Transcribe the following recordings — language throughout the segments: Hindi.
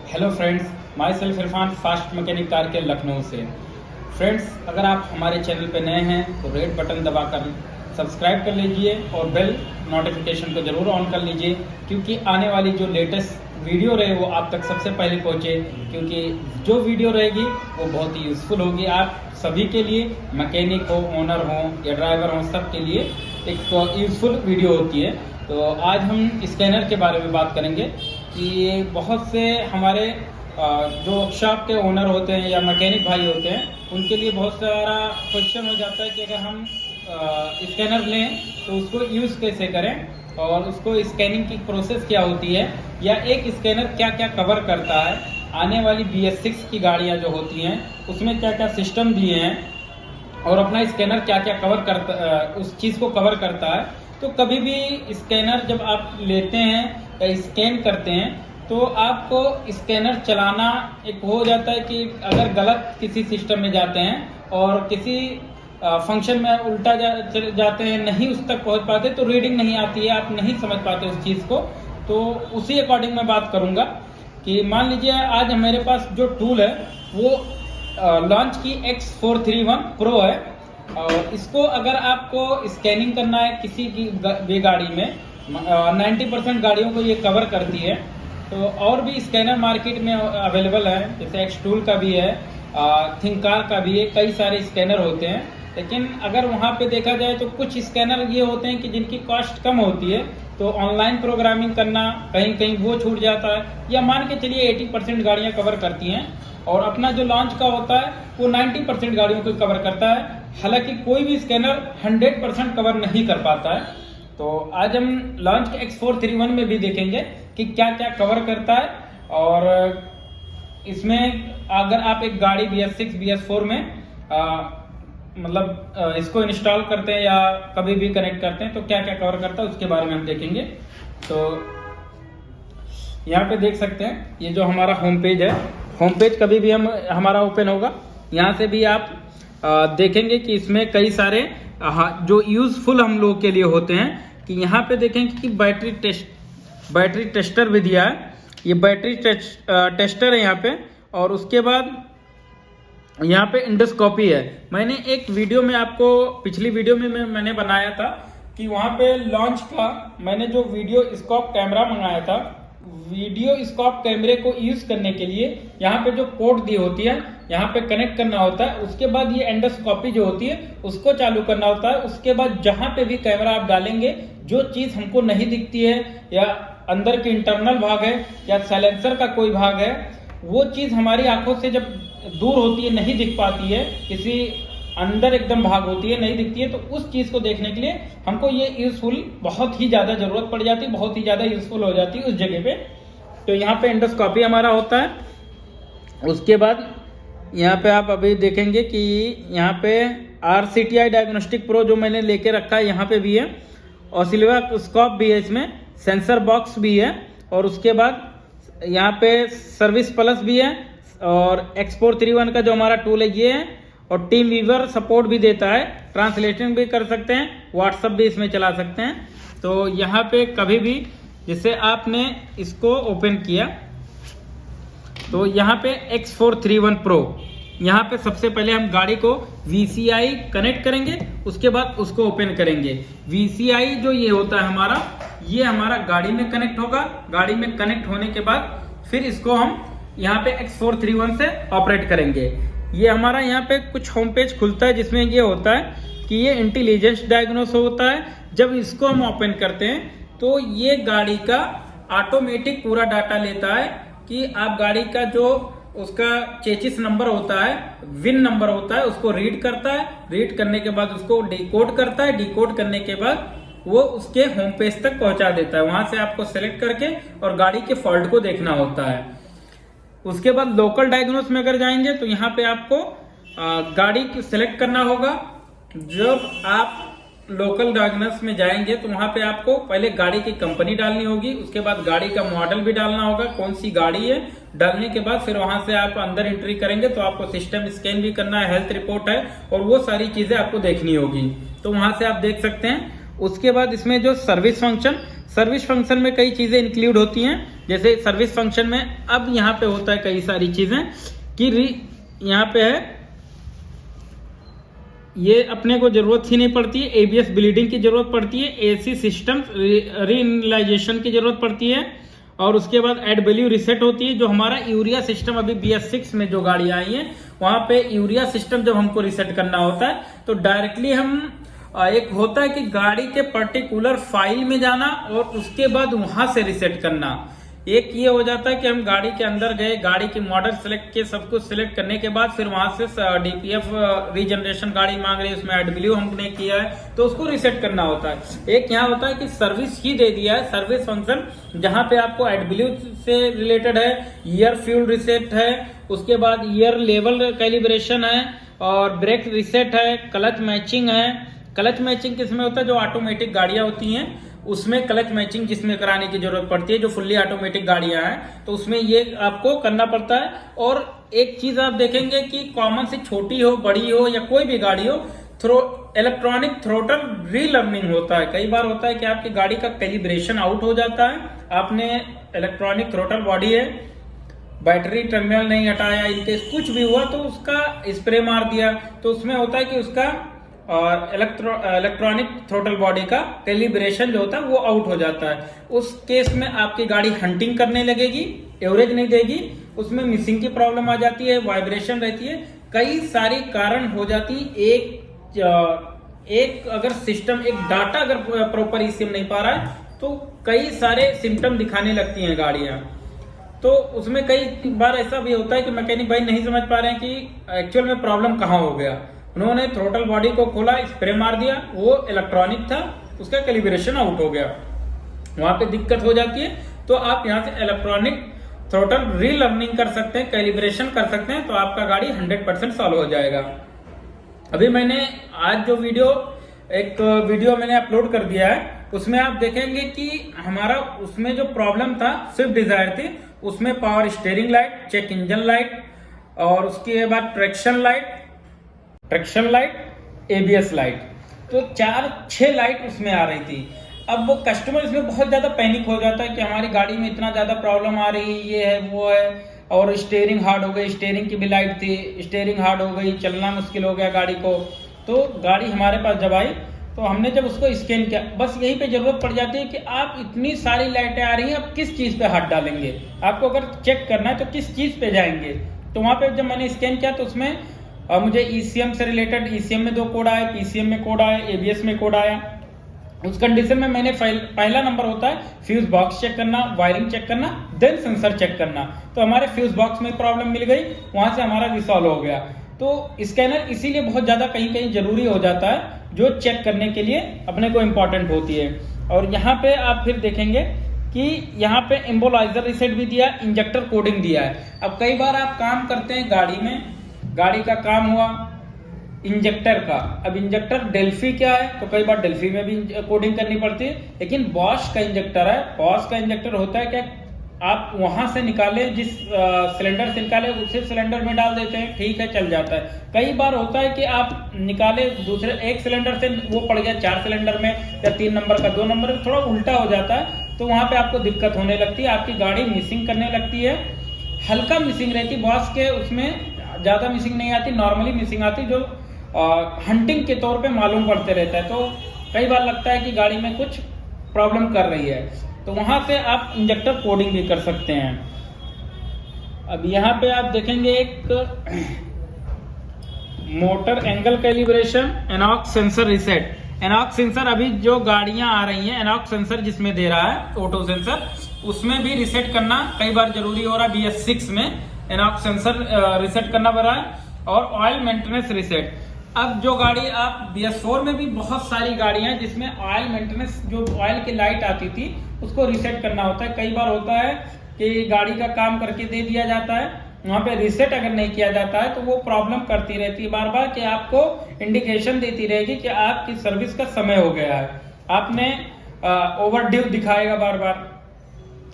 Hello friends, my self Irfan fast mechanic car के लखनऊ से। फ्रेंड्स, अगर आप हमारे चैनल पर नए हैं तो रेड बटन दबाकर सब्सक्राइब कर लीजिए और बेल नोटिफिकेशन को ज़रूर ऑन कर लीजिए, क्योंकि आने वाली जो लेटेस्ट वीडियो रहे वो आप तक सबसे पहले पहुंचे। क्योंकि जो वीडियो रहेगी वो बहुत ही यूज़फुल होगी आप सभी के लिए, मैकेनिक हो, ओनर हो या ड्राइवर हो, सब के लिए एक यूज़फुल वीडियो होती है। तो आज हम स्कैनर के बारे में बात करेंगे कि बहुत से हमारे जो वर्कशॉप के ओनर होते हैं या मैकेनिक भाई होते हैं, उनके लिए बहुत सारा क्वेश्चन हो जाता है कि अगर हम स्कैनर लें तो उसको यूज़ कैसे करें और उसको स्कैनिंग की प्रोसेस क्या होती है, या एक स्कैनर क्या क्या कवर करता है। आने वाली BS6 की गाड़ियाँ जो होती हैं उसमें क्या क्या सिस्टम दिए हैं और अपना स्कैनर क्या क्या कवर करता, उस चीज़ को कवर करता है। तो कभी भी स्कैनर जब आप लेते हैं या स्कैन करते हैं तो आपको स्कैनर चलाना एक हो जाता है कि अगर गलत किसी सिस्टम में जाते हैं और किसी फंक्शन में उल्टा जाते हैं, नहीं उस तक पहुंच पाते तो रीडिंग नहीं आती है, आप नहीं समझ पाते उस चीज़ को। तो उसी अकॉर्डिंग मैं बात करूंगा कि मान लीजिए आज मेरे पास जो टूल है वो लॉन्च की X431 Pro है, और इसको अगर आपको स्कैनिंग करना है किसी की भी गाड़ी में, 90% गाड़ियों को ये कवर करती है। तो और भी स्कैनर मार्केट में अवेलेबल है, जैसे एक्स टूल का भी है, थिंकार का भी है, कई सारे स्कैनर होते हैं। लेकिन अगर वहाँ पे देखा जाए तो कुछ स्कैनर ये होते हैं कि जिनकी कॉस्ट कम होती है, तो ऑनलाइन प्रोग्रामिंग करना कहीं कहीं वो छूट जाता है, या मान के चलिए 80% गाड़ियाँ कवर करती हैं, और अपना जो लॉन्च का होता है वो 90% गाड़ियों को कवर करता है। हालांकि कोई भी स्कैनर 100% कवर नहीं कर पाता है। तो आज हम लॉन्च के X431 में भी देखेंगे कि क्या क्या कवर करता है, और इसमें अगर आप एक गाड़ी BS6 BS4 में इसको इंस्टॉल करते हैं या कभी भी कनेक्ट करते हैं तो क्या क्या कवर करता है उसके बारे में हम देखेंगे। तो यहाँ पे देख सकते हैं, ये जो हमारा होम पेज है, होम पेज कभी भी हमारा ओपन होगा, यहाँ से भी आप देखेंगे कि इसमें कई सारे जो यूजफुल हम लोग के लिए होते हैं। कि यहाँ पे देखेंगे कि बैटरी टेस्टर भी दिया है, ये बैटरी टेस्टर है यहाँ पे, और उसके बाद यहाँ पे इंडोस्कोपी है। मैंने एक वीडियो में आपको, पिछली वीडियो में मैंने बनाया था कि वहाँ पे लॉन्च का मैंने जो वीडियो स्कोप कैमरा मंगाया था, वीडियो स्कोप कैमरे को यूज करने के लिए यहाँ पे जो पोर्ट दी होती है यहाँ पे कनेक्ट करना होता है। उसके बाद ये एंडोस्कोपी जो होती है उसको चालू करना होता है। उसके बाद जहाँ पे भी कैमरा आप डालेंगे, जो चीज हमको नहीं दिखती है या अंदर के इंटरनल भाग है या साइलेंसर का कोई भाग है, वो चीज हमारी आंखों से जब दूर होती है, नहीं दिख पाती है, किसी अंदर एकदम भाग होती है, नहीं दिखती है, तो उस चीज को देखने के लिए हमको ये यूजफुल बहुत ही ज्यादा जरूरत पड़ जाती है, बहुत ही ज्यादा यूजफुल हो जाती है उस जगह पे। तो यहाँ पे एंडोस्कोपी हमारा होता है। उसके बाद यहाँ पे आप अभी देखेंगे कि यहाँ पे RCTI डायग्नोस्टिक प्रो जो मैंने लेके रखा है यहाँ पे भी है, ऑसिलोस्कोप भी है, इसमें सेंसर बॉक्स भी है, और उसके बाद यहाँ पे सर्विस प्लस भी है, और X431 का जो हमारा टूल है ये है, और टीम वीवर सपोर्ट भी देता है, ट्रांसलेशन भी कर सकते हैं, व्हाट्सएप भी इसमें चला सकते हैं। तो यहाँ पे कभी भी जैसे आपने इसको ओपन किया तो यहाँ पे X431 Pro, यहाँ पे सबसे पहले हम गाड़ी को VCI कनेक्ट करेंगे, उसके बाद उसको ओपन करेंगे। VCI जो ये होता है हमारा, ये हमारा गाड़ी में कनेक्ट होगा। गाड़ी में कनेक्ट होने के बाद फिर इसको हम यहाँ पे X431 से ऑपरेट करेंगे। ये हमारा यहाँ पे कुछ होम पेज खुलता है जिसमें ये होता है कि ये इंटेलिजेंस डायग्नोस होता है। जब इसको हम ओपन करते हैं तो ये गाड़ी का ऑटोमेटिक पूरा डाटा लेता है कि आप गाड़ी का जो उसका चेसिस नंबर होता है, विन नंबर होता है, उसको रीड करता है। रीड करने के बाद उसको डिकोड करता है। डिकोड करने के बाद वो उसके होम पेज तक पहुंचा देता है। वहां से आपको सेलेक्ट करके और गाड़ी के फॉल्ट को देखना होता है। उसके बाद लोकल डायग्नोस में अगर जाएंगे तो यहाँ पे आपको गाड़ी की सेलेक्ट करना होगा। जब आप लोकल डायग्नोस में जाएंगे तो वहां पे आपको पहले गाड़ी की कंपनी डालनी होगी, उसके बाद गाड़ी का मॉडल भी डालना होगा, कौन सी गाड़ी है। डालने के बाद फिर वहां से आप अंदर एंट्री करेंगे तो आपको सिस्टम स्कैन भी करना है, हेल्थ रिपोर्ट है, और वो सारी चीजें आपको देखनी होगी। तो वहां से आप देख सकते हैं। उसके बाद इसमें जो सर्विस सर्विस फंक्शन में कई चीज़ें इंक्लूड होती हैं, जैसे सर्विस फंक्शन में अब यहाँ पे होता है कई सारी चीज़ें कि यहाँ पे है, ये अपने को जरूरत ही नहीं पड़ती है, एबीएस ब्लीडिंग की जरूरत पड़ती है, एसी सिस्टम रीइनलाइजेशन की जरूरत पड़ती है, और उसके बाद एड वैल्यू रिसेट होती है। जो हमारा यूरिया सिस्टम अभी BS6 में जो गाड़ी आई है वहां पे यूरिया सिस्टम जब हमको रिसेट करना होता है तो डायरेक्टली हम एक होता है कि गाड़ी के पर्टिकुलर फाइल में जाना और उसके बाद वहां से रिसेट करना। एक ये हो जाता है कि हम गाड़ी के अंदर गए, गाड़ी की मॉडल सेलेक्ट किए, सब कुछ सिलेक्ट करने के बाद फिर वहां से DPF रीजनरेशन गाड़ी मांग रही है, उसमें एड वैल्यू हमने किया है तो उसको रिसेट करना होता है। एक यहाँ होता है कि सर्विस ही दे दिया है, सर्विस फंक्शन, जहां पे आपको एड वैल्यू से रिलेटेड है, ईयर फ्यूल रिसेट है, उसके बाद ईयर लेवल कैलिब्रेशन है, और ब्रेक रिसेट है, क्लच मैचिंग है। क्लच मैचिंग किसमें होता है? जो ऑटोमेटिक गाड़ियां होती हैं उसमें क्लच मैचिंग जिसमें कराने की जरूरत पड़ती है, जो फुल्ली ऑटोमेटिक गाड़ियां हैं तो उसमें ये आपको करना पड़ता है। और एक चीज आप देखेंगे कि कॉमन से छोटी हो बड़ी हो या कोई भी गाड़ी हो, इलेक्ट्रॉनिक थ्रोटल रीलर्निंग होता है। कई बार होता है कि आपकी गाड़ी का कैलिब्रेशन आउट हो जाता है, आपने इलेक्ट्रॉनिक थ्रोटल बॉडी है, बैटरी टर्मिनल नहीं हटाया, इनकेस कुछ भी हुआ तो उसका स्प्रे मार दिया, तो उसमें होता है कि उसका और इलेक्ट्रॉनिक थ्रोटल बॉडी का कैलिब्रेशन जो होता है वो आउट हो जाता है। उस केस में आपकी गाड़ी हंटिंग करने लगेगी, एवरेज नहीं देगी, उसमें मिसिंग की प्रॉब्लम आ जाती है, वाइब्रेशन रहती है, कई सारी कारण हो जाती। एक अगर सिस्टम, एक डाटा अगर प्रॉपर ECM नहीं पा रहा है तो कई सारे सिम्टम दिखाने लगती हैं गाड़ियां। तो उसमें कई बार ऐसा भी होता है कि मैकेनिक भाई नहीं समझ पा रहे हैं कि एक्चुअल में प्रॉब्लम कहाँ हो गया। उन्होंने थ्रोटल बॉडी को खोला, स्प्रे मार दिया, वो इलेक्ट्रॉनिक था, उसका कैलिब्रेशन आउट हो गया, वहां पे दिक्कत हो जाती है। तो आप यहाँ से इलेक्ट्रॉनिक थ्रोटल रीलर्निंग कर सकते हैं, कैलिब्रेशन कर सकते हैं, तो आपका गाड़ी 100% सॉल्व हो जाएगा। अभी मैंने आज जो एक वीडियो मैंने अपलोड कर दिया है, उसमें आप देखेंगे कि हमारा उसमें जो प्रॉब्लम था स्विफ्ट डिजायर थी, उसमें power steering light, check engine light, और उसके बाद ट्रैक्शन लाइट, ABS लाइट, तो 4-6 लाइट उसमें आ रही थी। अब वो कस्टमर इसमें बहुत ज्यादा पैनिक हो जाता है कि हमारी गाड़ी में इतना ज्यादा प्रॉब्लम आ रही है, ये है वो है, और स्टीयरिंग हार्ड हो गई, स्टीयरिंग की भी लाइट थी, स्टीयरिंग हार्ड हो गई, चलना मुश्किल हो गया गाड़ी को। तो गाड़ी हमारे पास जब आई तो हमने जब उसको स्कैन किया, बस यहीं पे जरूरत पड़ जाती है कि आप इतनी सारी लाइटें आ रही हैं, आप किस चीज पे हाथ डालेंगे, आपको अगर चेक करना है तो किस चीज पे जाएंगे। तो वहां पे जब मैंने स्कैन किया तो उसमें मुझे ECM से रिलेटेड, ECM में 2 कोड आए, PCM में कोड आया, ABS में कोड आया। उस कंडीशन में मैंने पहला नंबर होता है फ्यूज बॉक्स चेक करना, वायरिंग चेक करना, देन सेंसर चेक करना। तो हमारे फ्यूज बॉक्स में प्रॉब्लम मिल गई, वहां से हमारा रिसॉल्व हो गया। तो स्कैनर इसीलिए बहुत ज्यादा कहीं कहीं जरूरी हो जाता है, जो चेक करने के लिए अपने को इम्पोर्टेंट होती है। और यहाँ पे आप फिर देखेंगे कि यहाँ पे एम्बोलाइजर रिसेट भी दिया, इंजेक्टर कोडिंग दिया है। अब कई बार आप काम करते हैं गाड़ी में, गाड़ी का काम हुआ इंजेक्टर का, अब इंजेक्टर डेल्फी क्या है तो कई बार डेल्फी में भी कोडिंग करनी पड़ती है, लेकिन बॉश का इंजेक्टर है। बॉश का इंजेक्टर होता है क्या, आप वहां से निकाले, जिस सिलेंडर से निकाले उसी सिलेंडर में डाल देते हैं, ठीक है, चल जाता है। कई बार होता है कि आप निकाले दूसरे एक सिलेंडर से, वो पड़ गया 4 सिलेंडर में, या 3 नंबर का 2 नंबर में, थोड़ा उल्टा हो जाता है, तो वहां पे आपको दिक्कत होने लगती है, आपकी गाड़ी मिसिंग करने लगती है। हल्का मिसिंग रहती है, बॉश के उसमें ज्यादा मिसिंग नहीं आती, नॉर्मली मिसिंग आती, जो हंटिंग के तौर पे मालूम पड़ते रहता है। तो कई बार लगता है कि गाड़ी में कुछ प्रॉब्लम कर रही है, तो वहां से आप इंजेक्टर कोडिंग भी कर सकते हैं। अब यहाँ पे आप देखेंगे एक motor angle calibration, NOx sensor reset. NOx sensor अभी जो गाड़ियां आ रही हैं, एनॉक्स सेंसर जिसमें दे रहा है ऑटो सेंसर, उसमें भी रिसेट करना कई बार जरूरी हो रहा है। BS6 में एनॉक्स सेंसर रिसेट करना पड़ रहा है, और ऑयल मेंटेनेंस रिसेट। अब जो गाड़ी आप BS4 में भी बहुत सारी गाड़ियां हैं जिसमें ऑयल मेंटेनेंस, जो ऑयल की लाइट आती थी उसको रिसेट करना होता है। कई बार होता है कि गाड़ी का काम करके दे दिया जाता है, वहां पे रिसेट अगर नहीं किया जाता है तो वो प्रॉब्लम करती रहती है बार बार, कि आपको इंडिकेशन देती रहेगी कि आपकी सर्विस का समय हो गया है, आपने ओवरड्यू दिखाएगा बार बार,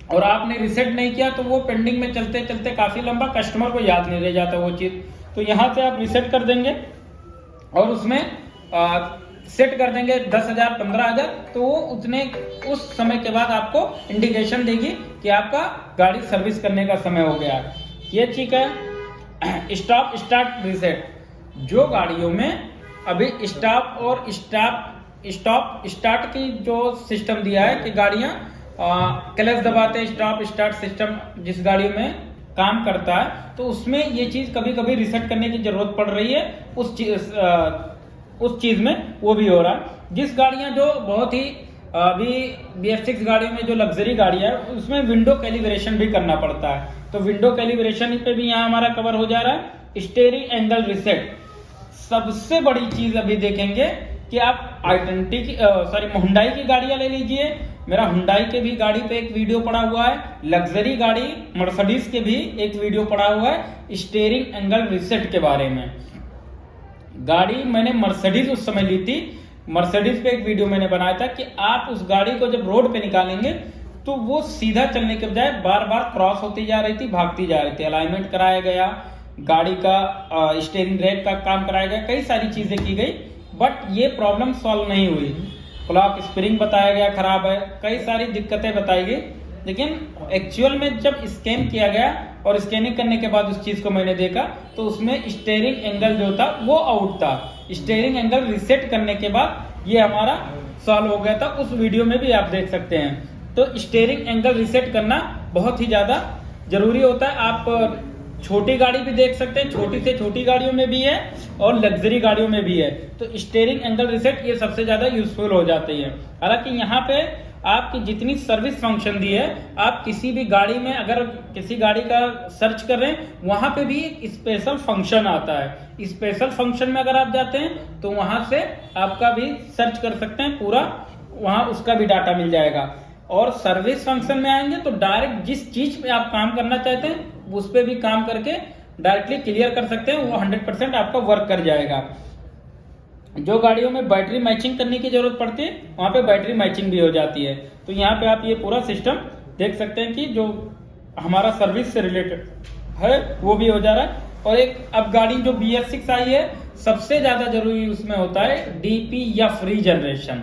और आपने रिसेट नहीं किया तो वो पेंडिंग में चलते चलते काफी लंबा, कस्टमर को याद नहीं रह जाता वो चीज। तो यहाँ से आप रिसेट कर देंगे, और उसमें सेट कर देंगे 10,000 15,000, तो वो उतने उस समय के बाद आपको इंडिकेशन देगी कि आपका गाड़ी सर्विस करने का समय हो गया। ये ठीक है। स्टॉप स्टार्ट रीसेट, जो गाड़ियों में अभी स्टॉप और स्टॉप स्टार्ट की जो सिस्टम दिया है कि गाड़ियां क्लच दबाते हैं, स्टॉप स्टार्ट सिस्टम जिस गाड़ियों में काम करता है, तो उसमें ये चीज कभी कभी रीसेट करने की जरूरत पड़ रही है। उस चीज में वो भी हो रहा है। जिस गाड़ियां जो बहुत ही अभी BS6 गाड़ियों में जो लग्जरी गाड़ियां है उसमें विंडो कैलिब्रेशन भी करना पड़ता है, तो विंडो कैलिब्रेशन पे भी यहाँ हमारा कवर हो जा रहा है। स्टीयरिंग एंगल रीसेट, सबसे बड़ी चीज अभी देखेंगे कि आप हुंडई की गाड़ियां ले लीजिए। मेरा हुंडई के भी गाड़ी पे एक वीडियो पड़ा हुआ है, लग्जरी गाड़ी मर्सिडीज के भी एक वीडियो पड़ा हुआ है स्टीयरिंग एंगल रीसेट के बारे में। गाड़ी मैंने मर्सिडीज उस समय ली थी, मर्सिडीज पे एक वीडियो मैंने बनाया था कि आप उस गाड़ी को जब रोड पे निकालेंगे तो वो सीधा चलने के बजाय बार बार क्रॉस होती जा रही थी, भागती जा रही थी। अलाइनमेंट कराया गया, गाड़ी का स्टीयरिंग रैक का काम कराया गया, कई सारी चीजें की गई, बट ये प्रॉब्लम सॉल्व नहीं हुई। क्लॉक स्प्रिंग बताया गया खराब है, कई सारी दिक्कतें बताई गई, लेकिन एक्चुअल में जब स्कैन किया गया और स्कैनिंग करने के बाद उस चीज को मैंने देखा तो उसमें स्टीयरिंग एंगल जो था वो आउट था। स्टीयरिंग एंगल रिसेट करने के बाद ये हमारा सॉल्व हो गया था, उस वीडियो में भी आप देख सकते हैं। तो स्टीयरिंग एंगल रिसेट करना बहुत ही ज्यादा जरूरी होता है। आप छोटी गाड़ी भी देख सकते हैं, छोटी से छोटी गाड़ियों में भी है और लग्जरी गाड़ियों में भी है, तो स्टीयरिंग एंगल रिसेट ये सबसे ज्यादा यूजफुल हो जाती है। हालांकि यहाँ पे आपकी जितनी सर्विस फंक्शन दी है, आप किसी भी गाड़ी में अगर किसी गाड़ी का सर्च कर रहे हैं वहां पे भी एक स्पेशल फंक्शन आता है। स्पेशल फंक्शन में अगर आप जाते हैं तो वहां से आपका भी सर्च कर सकते हैं, पूरा वहां उसका भी डाटा मिल जाएगा। और सर्विस फंक्शन में आएंगे तो डायरेक्ट जिस चीज पे आप काम करना चाहते हैं उस पे भी काम करके डायरेक्टली क्लियर कर सकते हैं, वो 100% आपका वर्क कर जाएगा। जो गाड़ियों में बैटरी मैचिंग करने की जरूरत पड़ती है वहां पे बैटरी मैचिंग भी हो जाती है। तो यहाँ पे आप ये पूरा सिस्टम देख सकते हैं कि जो हमारा सर्विस से रिलेटेड है वो भी हो जा रहा है। और एक अब गाड़ी जो BS6 आई है, सबसे ज्यादा जरूरी उसमें होता है DPF रीजनरेशन,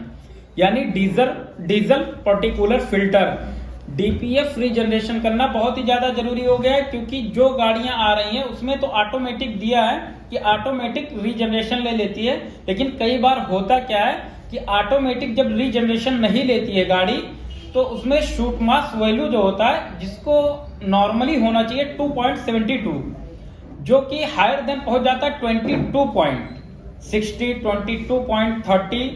यानी diesel particular filter. DPF regeneration करना बहुत ही ज्यादा जरूरी हो गया है, क्योंकि जो गाड़ियां आ रही हैं उसमें तो ऑटोमेटिक दिया है कि ऑटोमेटिक रीजनरेशन ले लेती है, लेकिन कई बार होता क्या है कि ऑटोमेटिक जब रीजनरेशन नहीं लेती है गाड़ी तो उसमें शूट मास वैल्यू जो होता है, जिसको नॉर्मली होना चाहिए 2.72, जो कि हायर देन पहुंच जाता है 22.60, 22.30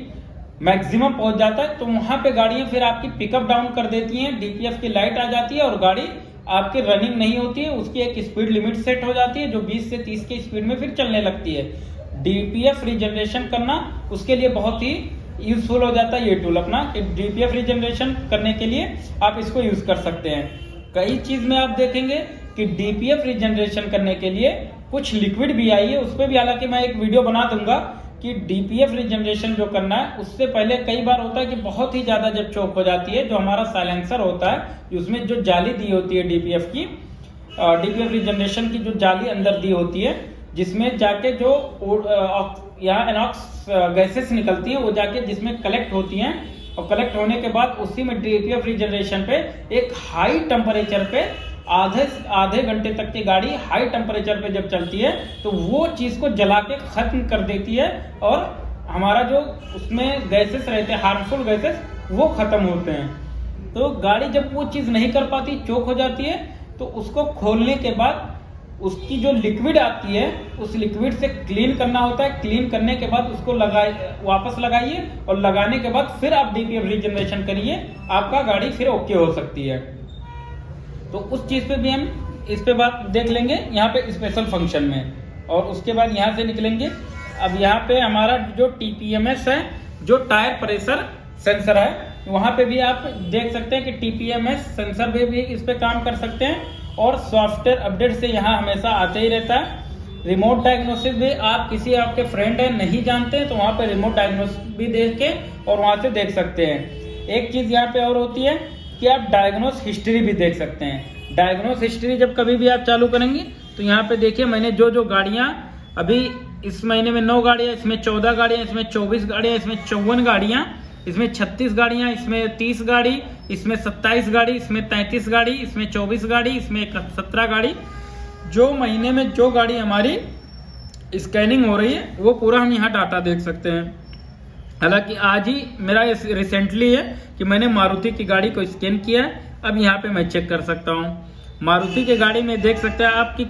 मैक्सिमम पहुंच जाता है। तो वहां पे गाड़ियां फिर आपकी पिकअप डाउन कर देती हैं, DPF की लाइट आ जाती है और गाड़ी आपकी रनिंग नहीं होती है। उसकी एक स्पीड लिमिट सेट हो जाती है जो 20 से 30 की स्पीड में फिर चलने लगती है। DPF रीजनरेशन करना उसके लिए बहुत ही यूजफुल हो जाता है ये टूल अपना, कि DPF रीजनरेशन करने के लिए आप इसको यूज कर सकते हैं। कई चीज में आप देखेंगे कि DPF रीजनरेशन करने के लिए कुछ लिक्विड भी आई है, उस पर भी हालांकि मैं एक वीडियो बना दूंगा कि DPF रीजनरेशन जो करना है उससे पहले कई बार होता है कि बहुत ही ज्यादा जब चोक हो जाती है, जो हमारा साइलेंसर होता है उसमें जो जाली दी होती है DPF की, DPF रीजनरेशन की जो जाली अंदर दी होती है, जिसमें जाके जो यहाँ एनॉक्स गैसेस निकलती हैं वो जाके जिसमें कलेक्ट होती हैं, और कलेक्ट होने के बाद उसी में DPF रीजनरेशन पे एक हाई टेम्परेचर पे आधे घंटे तक की गाड़ी हाई टेम्परेचर पे जब चलती है तो वो चीज को जला के खत्म कर देती है, और हमारा जो उसमें गैसेस रहते हैं हार्मफुल गैसेस वो खत्म होते हैं। तो गाड़ी जब वो चीज नहीं कर पाती, चोक हो जाती है, तो उसको खोलने के बाद उसकी जो लिक्विड आती है उस लिक्विड से क्लीन करना होता है। क्लीन करने के बाद उसको वापस लगाइए, और लगाने के बाद फिर आप DPF रीजनरेशन करिए, आपका गाड़ी फिर ओके हो सकती है। तो उस चीज पे भी हम इस पे बात देख लेंगे यहाँ पे स्पेशल फंक्शन में, और उसके बाद यहाँ से निकलेंगे। अब यहाँ पे हमारा जो TPMS है, जो टायर प्रेशर सेंसर है, वहां पे भी आप देख सकते हैं कि TPMS सेंसर पे भी इस पे काम कर सकते हैं, और सॉफ्टवेयर अपडेट से यहाँ हमेशा आते ही रहता है। रिमोट डायग्नोसिस भी आप किसी आपके फ्रेंड है नहीं जानते तो वहां पे रिमोट डायग्नोसिस भी देख के और वहां से देख सकते हैं। एक चीज यहाँ पे और होती है कि आप डायग्नोस हिस्ट्री भी देख सकते हैं। डायग्नोस हिस्ट्री जब कभी भी आप चालू करेंगे तो यहाँ पे देखिए मैंने जो गाड़ियां अभी इस महीने में 9 गाड़ियाँ, इसमें 14 गाड़ियाँ, इसमें 24 गाड़ियाँ, इसमें 54 गाड़ियाँ, इसमें 36 गाड़ियाँ, इसमें 30 गाड़ी, इसमें 27 गाड़ी, इसमें 33 गाड़ी, इसमें 24 गाड़ी, इसमें 17 गाड़ी। जो महीने में जो गाड़ी हमारी स्कैनिंग हो रही है वो पूरा हम यहाँ डाटा देख सकते हैं। हालांकि आज ही मेरा रिसेंटली है कि मैंने मारुति की गाड़ी को स्कैन किया है। अब यहाँ पे मैं चेक कर सकता हूँ मारुति की गाड़ी में, देख सकते हैं आपकी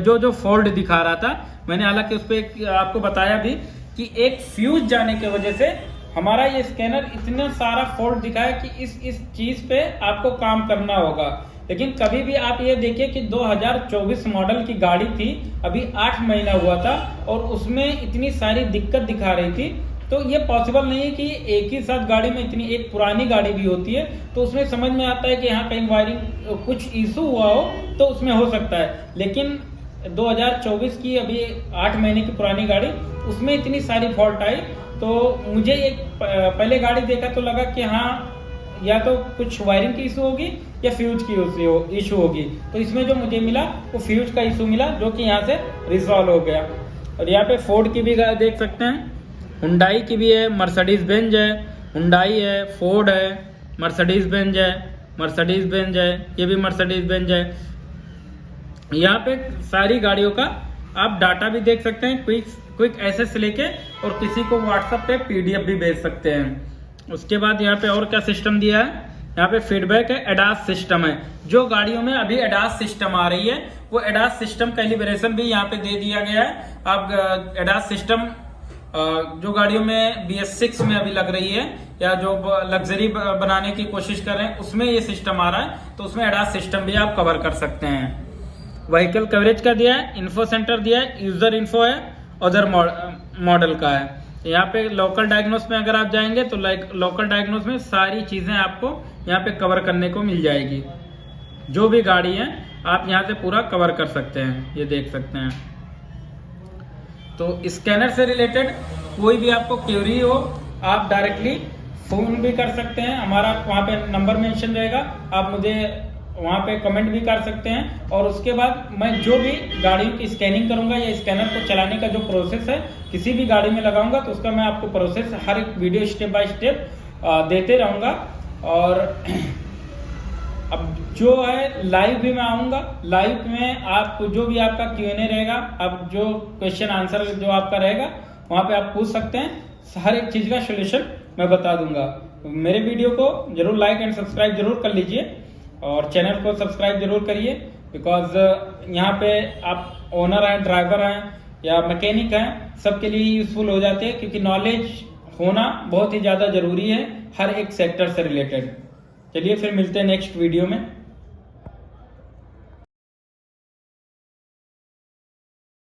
जो फॉल्ट दिखा रहा था, मैंने हालांकि उस पर आपको बताया भी कि एक फ्यूज जाने की वजह से हमारा ये स्कैनर इतना सारा फॉल्ट दिखाया कि इस चीज पे आपको काम करना होगा। लेकिन कभी भी आप ये देखिए कि 2024 मॉडल की गाड़ी थी, अभी 8 महीना हुआ था और उसमें इतनी सारी दिक्कत दिखा रही थी। तो ये पॉसिबल नहीं है कि एक ही साथ गाड़ी में इतनी, एक पुरानी गाड़ी भी होती है तो उसमें समझ में आता है कि यहाँ कहीं वायरिंग कुछ इशू हुआ हो तो उसमें हो सकता है। लेकिन 2024 की अभी 8 महीने की पुरानी गाड़ी, उसमें इतनी सारी फॉल्ट आई तो मुझे एक पहले गाड़ी देखा तो लगा कि हाँ या तो कुछ वायरिंग की इशू होगी या फ्यूज की इशू होगी। तो इसमें जो मुझे मिला वो फ्यूज का इशू मिला, जो कि यहाँ से रिजॉल्व हो गया। और यहाँ पे फोर्ड की भी देख सकते हैं, हुंडई की भी है, मर्सिडीज बेंज है, हुंडई है, फोर्ड है, मर्सिडीज बेंज है, मर्सिडीज बेंज है, ये भी मर्सिडीज बेंज है। यहाँ पे सारी गाड़ियों का आप डाटा भी देख सकते हैं, क्विक एक्सेस लेके, और किसी को व्हाट्सएप पे पीडीएफ भी भेज सकते हैं। उसके बाद यहाँ पे और क्या सिस्टम दिया है, यहाँ पे फीडबैक है, एडास सिस्टम है। जो गाड़ियों में अभी एडास सिस्टम आ रही है वो एडास सिस्टम कैलिब्रेशन भी यहाँ पे दे दिया गया है। आप एडास सिस्टम जो गाड़ियों में BS6 में अभी लग रही है या जो लग्जरी बनाने की कोशिश कर रहे हैं उसमें ये सिस्टम आ रहा है, तो उसमें एडास सिस्टम भी आप कवर कर सकते हैं। व्हीकल कवरेज का दिया है, इन्फो सेंटर दिया है, यूजर इन्फो है, अदर मॉडल का है। यहाँ पे लोकल डायग्नोस में अगर आप जाएंगे तो लोकल डायग्नोस में सारी चीजें आपको यहाँ पे कवर करने को मिल जाएगी। जो भी गाड़ी है आप यहाँ से पूरा कवर कर सकते हैं, ये देख सकते हैं। तो स्कैनर से रिलेटेड कोई भी आपको क्वेरी हो आप डायरेक्टली फोन भी कर सकते हैं, हमारा वहाँ पे नंबर मेंशन रहेगा, आप मुझे वहाँ पे कमेंट भी कर सकते हैं। और उसके बाद मैं जो भी गाड़ियों की स्कैनिंग करूंगा या स्कैनर को चलाने का जो प्रोसेस है किसी भी गाड़ी में लगाऊंगा तो उसका मैं आपको प्रोसेस हर एक वीडियो स्टेप बाय स्टेप देते रहूंगा। और अब जो है लाइव भी मैं आऊंगा, लाइव में आपको जो भी आपका Q&A रहेगा, अब जो क्वेश्चन आंसर जो आपका रहेगा वहाँ पे आप पूछ सकते हैं, हर एक चीज का सोल्यूशन मैं बता दूंगा। मेरे वीडियो को जरूर लाइक एंड सब्सक्राइब जरूर कर लीजिए और चैनल को सब्सक्राइब जरूर करिए, बिकॉज यहाँ पे आप ओनर हैं, ड्राइवर हैं या मैकेनिक हैं, सबके लिए यूजफुल हो जाते हैं, क्योंकि नॉलेज होना बहुत ही ज्यादा जरूरी है हर एक सेक्टर से रिलेटेड। चलिए फिर मिलते हैं नेक्स्ट वीडियो में।